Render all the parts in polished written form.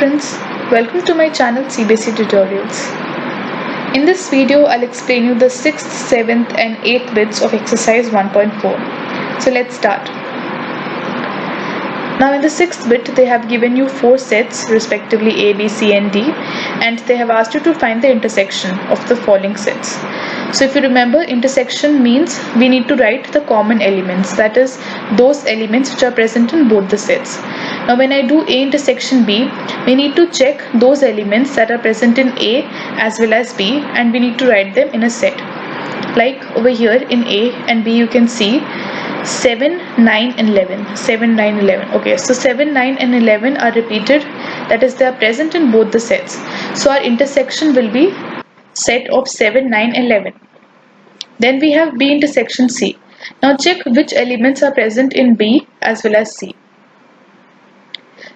friends, welcome to my channel CBSE Tutorials. In this video, I'll explain you the 6th, 7th and 8th bits of exercise 1.4. So let's start. Now in the 6th bit, they have given you 4 sets respectively A, B, C and D, and they have asked you to find the intersection of the following sets. So if you remember, intersection means we need to write the common elements, that is those elements which are present in both the sets. Now when I do A intersection B, we need to check those elements that are present in A as well as B, and we need to write them in a set. Like over here in A and B you can see 7, 9 and 11. 7, 9, 11. Okay, so 7, 9 and 11 are repeated, that is they are present in both the sets. So our intersection will be set of 7, 9 and 11. Then we have B intersection C. Now check which elements are present in B as well as C.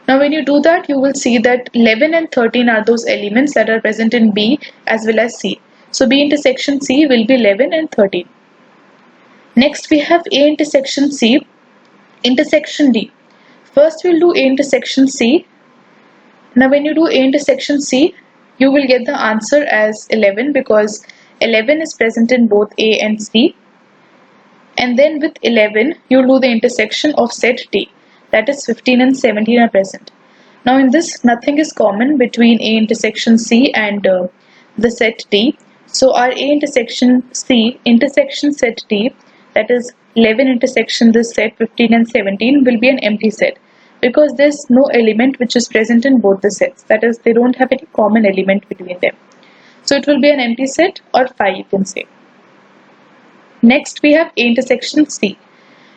Now when you do that, you will see that 11 and 13 are those elements that are present in B as well as C. So B intersection C will be 11 and 13. Next we have A intersection C, intersection D. First we'll do A intersection C. Now when you do A intersection C, you will get the answer as 11 because 11 is present in both A and C. And then with 11, you'll do the intersection of set D. That is 15 and 17 are present. Now in this, nothing is common between A intersection C and the set D. So our A intersection C intersection set D, that is 11 intersection this set 15 and 17, will be an empty set because there's no element which is present in both the sets, that is they don't have any common element between them. So it will be an empty set or phi you can say. Next we have A intersection C.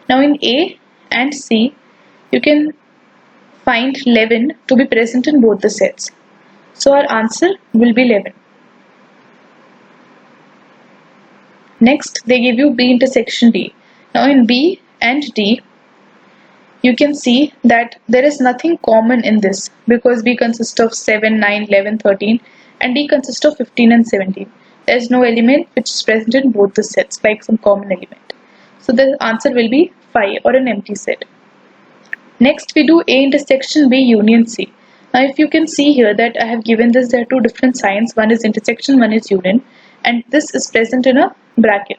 Now in A and C you can find 11 to be present in both the sets. So our answer will be 11. Next they give you B intersection D. Now in B and D you can see that there is nothing common in this because B consists of 7, 9, 11, 13 and D consists of 15 and 17. There is no element which is present in both the sets like some common element. So the answer will be phi or an empty set. Next we do A intersection B union C. Now if you can see here that I have given this, there are two different signs, one is intersection, one is union, and this is present in a bracket.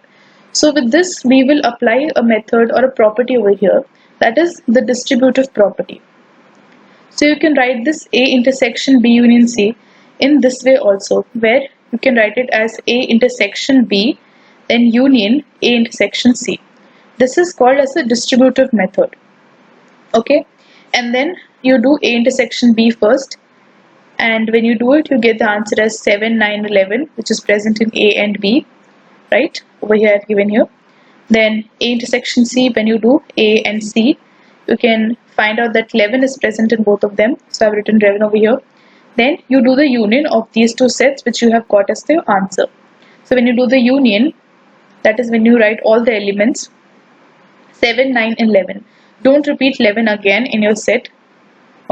So with this we will apply a method or a property over here, that is the distributive property. So you can write this A intersection B union C in this way also, where you can write it as A intersection B then union A intersection C. This is called as a distributive method. Okay, and then you do A intersection B first, and when you do it you get the answer as 7, 9, 11 which is present in A and B, right, over here I have given here. Then A intersection C, when you do A and C you can find out that 11 is present in both of them, so I have written 11 over here. Then you do the union of these two sets which you have got as the answer. So when you do the union, that is when you write all the elements 7, 9 and 11. Don't repeat 11 again in your set.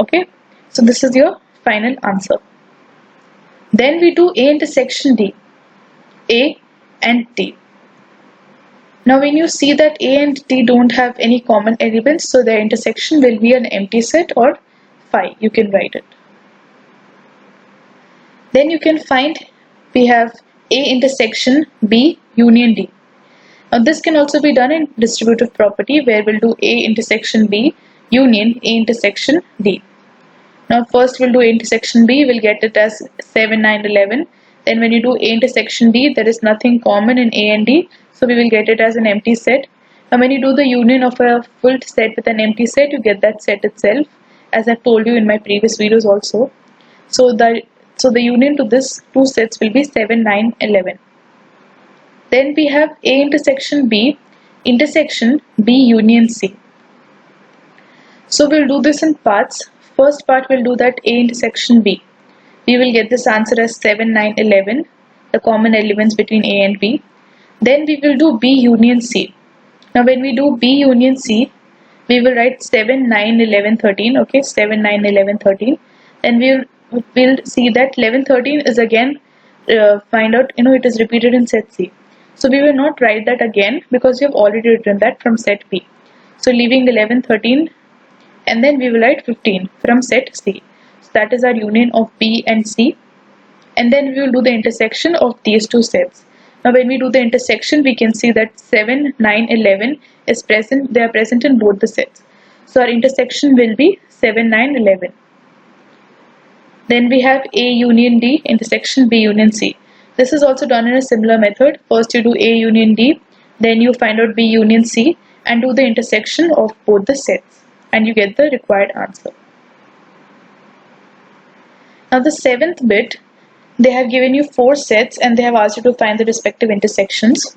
Okay, so this is your final answer. Then we do A intersection D, A and D. Now when you see that A and D don't have any common elements, so their intersection will be an empty set or phi, you can write it. Then you can find we have A intersection B union D. Now this can also be done in distributive property where we'll do A intersection B union A intersection D. Now first we'll do A intersection B, we'll get it as 7, 9, 11. Then when you do A intersection D, there is nothing common in A and D, so we will get it as an empty set. Now when you do the union of a full set with an empty set, you get that set itself, as I've told you in my previous videos also. So the union to this two sets will be 7, 9, 11. Then we have A intersection B intersection B union C. So we'll do this in parts. First part we'll do that A intersection B. We will get this answer as 7, 9, 11, the common elements between A and B. Then we will do B union C. Now when we do B union C, we will write 7, 9, 11, 13. Okay, 7, 9, 11, 13. Then we'll see that 11, 13 is again find out it is repeated in set C. So we will not write that again because we have already written that from set B. So leaving 11, 13 and then we will write 15 from set C. that is our union of B and C, and then we will do the intersection of these two sets. Now when we do the intersection, we can see that 7, 9, 11 is present, they are present in both the sets. So our intersection will be 7, 9, 11. Then we have A union D intersection B union C. This is also done in a similar method. First you do A union D, then you find out B union C and do the intersection of both the sets, and you get the required answer. Now the seventh bit, they have given you 4 sets and they have asked you to find the respective intersections.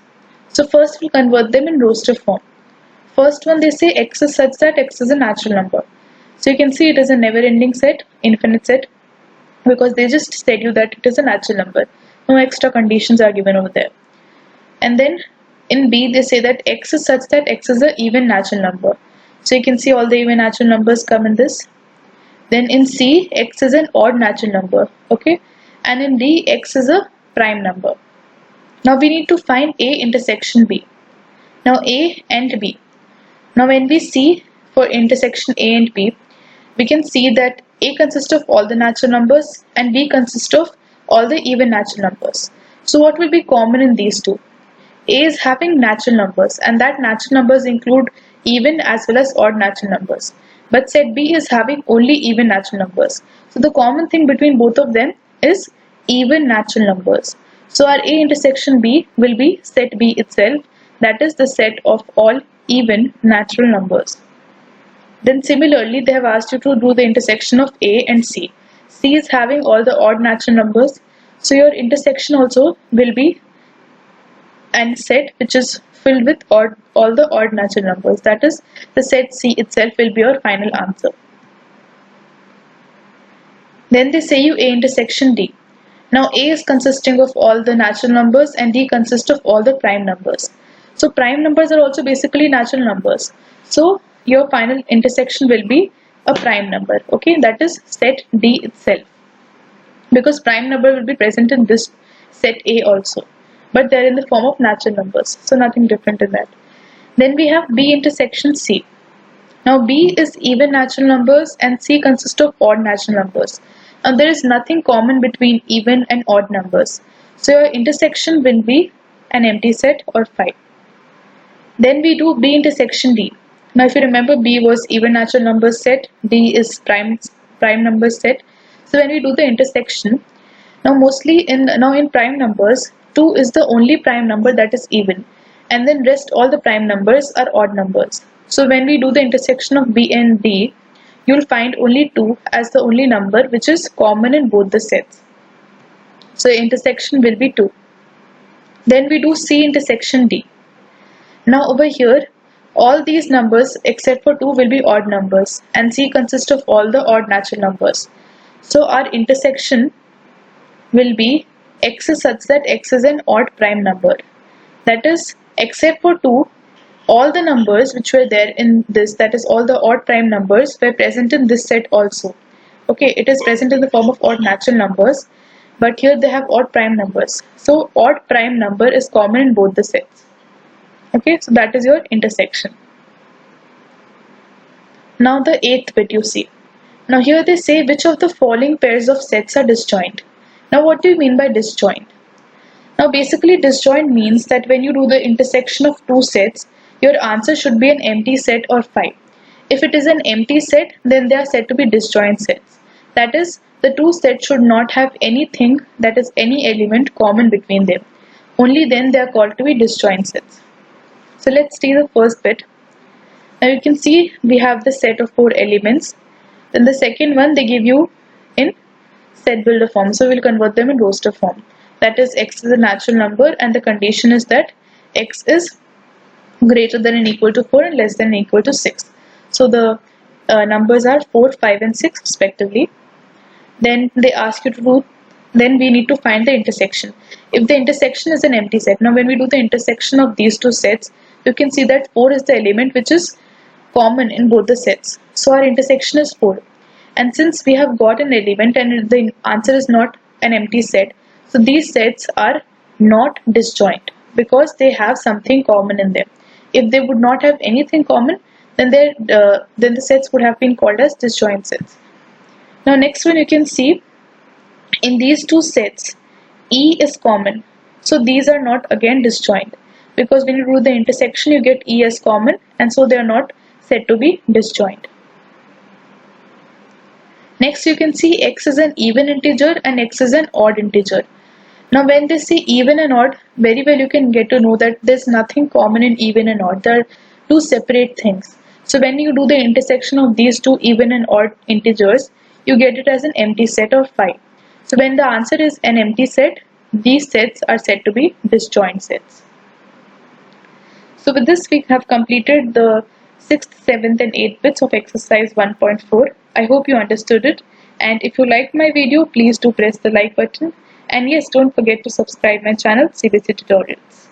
So first we'll convert them in roster form. First one, they say X is such that X is a natural number. So you can see it is a never ending set, infinite set, because they just said you that it is a natural number. No extra conditions are given over there. And then in B they say that X is such that X is an even natural number. So you can see all the even natural numbers come in this. Then in C, X is an odd natural number, okay, and in D, X is a prime number. Now we need to find A intersection B. Now A and B. Now when we see for intersection A and B, we can see that A consists of all the natural numbers and B consists of all the even natural numbers. So what will be common in these two? A is having natural numbers, and that natural numbers include even as well as odd natural numbers. But set B is having only even natural numbers. So the common thing between both of them is even natural numbers. So our A intersection B will be set B itself, that is the set of all even natural numbers. Then similarly they have asked you to do the intersection of A and C. C is having all the odd natural numbers, so your intersection also will be an set which is filled with all the odd natural numbers, that is the set C itself will be your final answer. Then they say you A intersection D. Now A is consisting of all the natural numbers and D consists of all the prime numbers. So prime numbers are also basically natural numbers. So your final intersection will be a prime number, okay, that is set D itself, because prime number will be present in this set A also, but they are in the form of natural numbers, so nothing different in that. Then we have B intersection C. Now B is even natural numbers and C consists of odd natural numbers. Now there is nothing common between even and odd numbers, so your intersection will be an empty set or 5. Then we do B intersection D. Now if you remember, B was even natural numbers set, D is prime numbers set. So when we do the intersection, now mostly in prime numbers, 2 is the only prime number that is even, and then rest all the prime numbers are odd numbers. So when we do the intersection of B and D, you will find only 2 as the only number which is common in both the sets. So intersection will be 2. Then we do C intersection D. Now over here, all these numbers except for 2 will be odd numbers and C consists of all the odd natural numbers. So our intersection will be X is such that X is an odd prime number. That is, except for 2, all the numbers which were there in this, that is all the odd prime numbers, were present in this set also. Okay, it is present in the form of odd natural numbers, but here they have odd prime numbers. So odd prime number is common in both the sets. Okay, so that is your intersection. Now the 8th bit you see. Now here they say which of the following pairs of sets are disjoint. Now what do you mean by disjoint? Now basically disjoint means that when you do the intersection of two sets, your answer should be an empty set or 5. If it is an empty set, then they are said to be disjoint sets. That is, the two sets should not have anything, that is any element common between them. Only then they are called to be disjoint sets. So let's see the first bit. Now you can see we have the set of 4 elements. Then the second one they give you in set builder form. So we'll convert them in roster form. That is, X is a natural number and the condition is that X is greater than or equal to 4 and less than or equal to 6. So the numbers are 4, 5 and 6 respectively. Then they ask you to do, then we need to find the intersection. If the intersection is an empty set, now when we do the intersection of these two sets, you can see that 4 is the element which is common in both the sets. So our intersection is 4. And since we have got an element and the answer is not an empty set, so these sets are not disjoint because they have something common in them. If they would not have anything common, then the sets would have been called as disjoint sets. Now next one, you can see in these two sets E is common, so these are not again disjoint, because when you do the intersection you get E as common, and so they are not said to be disjoint. Next you can see X is an even integer and X is an odd integer. Now when they say even and odd, very well you can get to know that there's nothing common in even and odd. They are two separate things. So when you do the intersection of these two even and odd integers, you get it as an empty set of 5. So when the answer is an empty set, these sets are said to be disjoint sets. So with this we have completed the 6th, 7th and 8th bits of exercise 1.4. I hope you understood it, and if you liked my video, please do press the like button, and yes, don't forget to subscribe my channel CBC Tutorials.